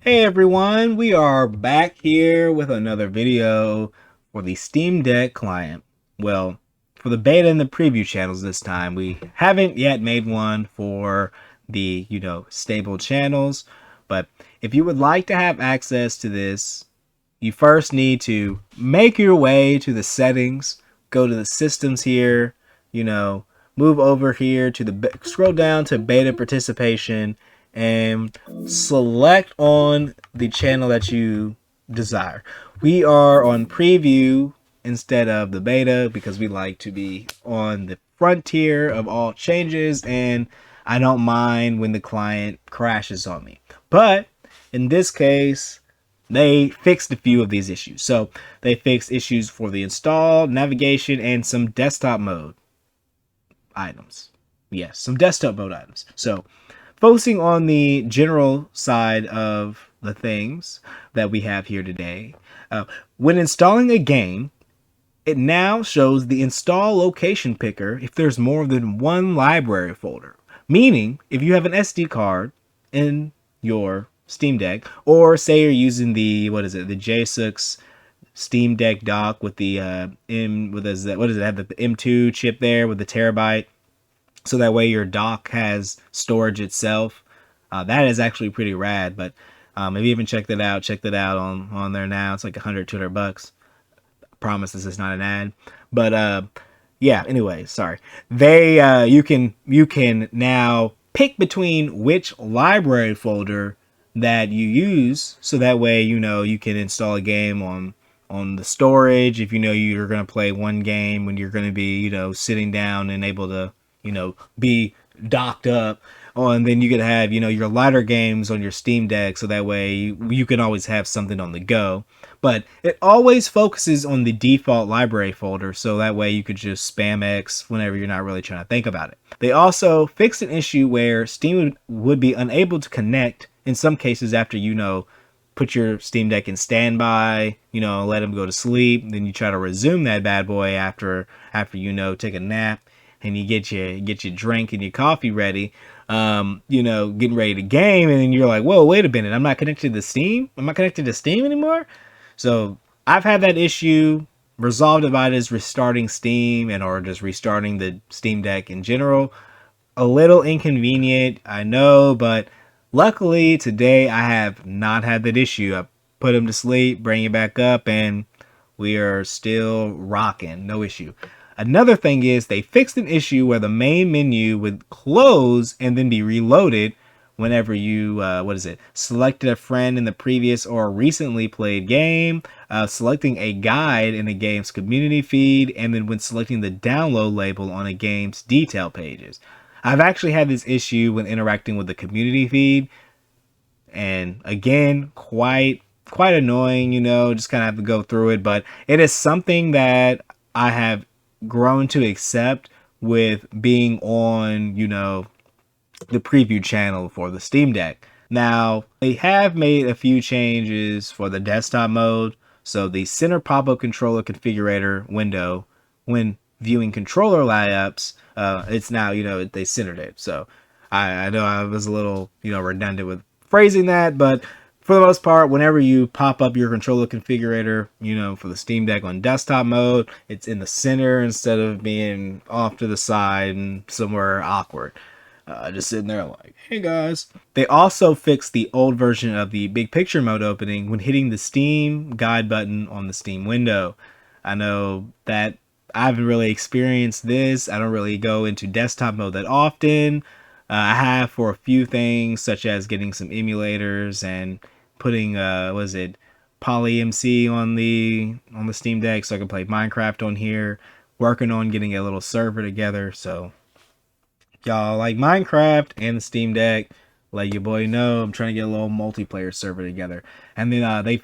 Hey everyone, we are back here with another video for the Steam Deck client. Well, for the beta and the preview channels this time. We haven't yet made one for the, stable channels, but if you would like to have access to this, you first need to make your way to the settings, go to the systems here, move over here to scroll down to beta participation and select on the channel that you desire. We are on preview instead of the beta because we like to be on the frontier of all changes, and I don't mind when the client crashes on me. But in this case, they fixed a few of these issues. So they fixed issues for the install, navigation, and some desktop mode items. Yes, some desktop mode items. So focusing on the general side of the things that we have here today, when installing a game, it now shows the install location picker if there's more than one library folder. Meaning, if you have an SD card in your Steam Deck, or say you're using the the JSUX Steam Deck dock with the have the M2 chip there with the terabyte, so that way your dock has storage itself. That is actually pretty rad. But if you haven't checked it out, on there now. It's like $100-$200. I promise this is not an ad, but yeah. Anyway, sorry. They you can now pick between which library folder that you use, so that way you can install a game on the storage if you're going to play one game when you're going to be sitting down and able to be docked up. Oh, and then you could have your lighter games on your Steam Deck, so that way you can always have something on the go. But it always focuses on the default library folder, so that way you could just spam X whenever you're not really trying to think about it. They also fixed an issue where Steam would be unable to connect in some cases after put your Steam Deck in standby, let them go to sleep. Then you try to resume that bad boy after take a nap, and you get your drink and your coffee ready, getting ready to game, and then you're like, whoa, wait a minute, I'm not connected to Steam? I'm not connected to Steam anymore? So I've had that issue. Resolved it by just restarting Steam or just restarting the Steam Deck in general. A little inconvenient, I know, but luckily today I have not had that issue. I put him to sleep, bring it back up, and we are still rocking. No issue. Another thing is they fixed an issue where the main menu would close and then be reloaded whenever you selected a friend in the previous or recently played game, selecting a guide in a game's community feed, and then when selecting the download label on a game's detail pages. I've actually had this issue when interacting with the community feed, and again, quite annoying, just kind of have to go through it, but it is something that I have grown to accept with being on, the preview channel for the Steam Deck. Now, they have made a few changes for the desktop mode. So the center pop-up controller configurator window, when viewing controller layouts, it's now, they centered it. So I know I was a little, redundant with phrasing that, but for the most part, whenever you pop up your controller configurator, for the Steam Deck on desktop mode, it's in the center instead of being off to the side and somewhere awkward. Just sitting there like, hey guys. They also fixed the old version of the big picture mode opening when hitting the Steam guide button on the Steam window. I know that I haven't really experienced this. I don't really go into desktop mode that often. I have for a few things, such as getting some emulators and putting PolyMC on the Steam Deck so I can play Minecraft on here. Working on getting a little server together. So y'all like Minecraft and the Steam Deck, let your boy know I'm trying to get a little multiplayer server together. And then they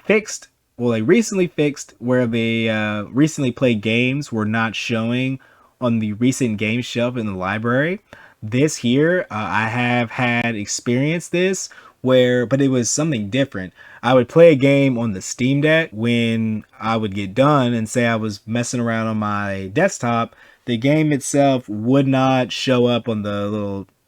recently fixed where the recently played games were not showing on the recent game shelf in the library. This here, I have had experienced this but it was something different. I would play a game on the Steam Deck. When I would get done and say I was messing around on my desktop, the game itself would not show up on the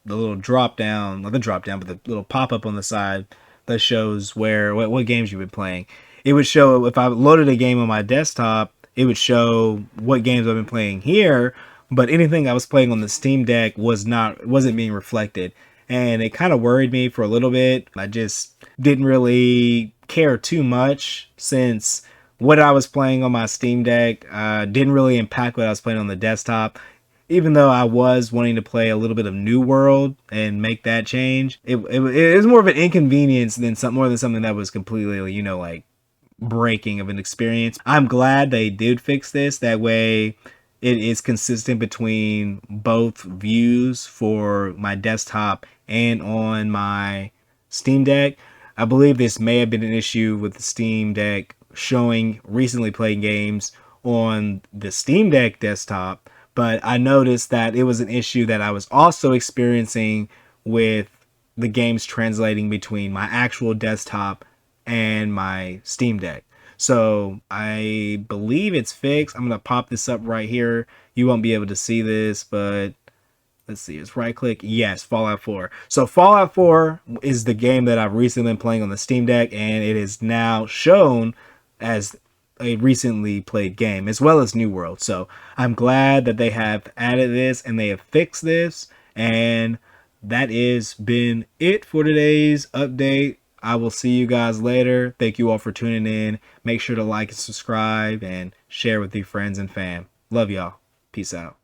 little drop down, not the drop down, but the little pop up on the side that shows what games you've been playing. It would show if I loaded a game on my desktop, it would show what games I've been playing here, but anything I was playing on the Steam Deck wasn't being reflected. And it kind of worried me for a little bit. I just didn't really care too much, since what I was playing on my Steam Deck didn't really impact what I was playing on the desktop. Even though I was wanting to play a little bit of New World and make that change, it was more of an inconvenience than more than something that was completely, like breaking of an experience. I'm glad they did fix this. That way it is consistent between both views for my desktop and on my Steam Deck. I believe this may have been an issue with the Steam Deck showing recently played games on the Steam Deck desktop, but I noticed that it was an issue that I was also experiencing with the games translating between my actual desktop and my Steam Deck. So I believe it's fixed. I'm going to pop this up right here. You won't be able to see this, but let's see. It's right click. Yes, Fallout 4. So Fallout 4 is the game that I've recently been playing on the Steam Deck, and it is now shown as a recently played game, as well as New World. So I'm glad that they have added this and they have fixed this. And that has been it for today's update. I will see you guys later. Thank you all for tuning in. Make sure to like and subscribe and share with your friends and fam. Love y'all. Peace out.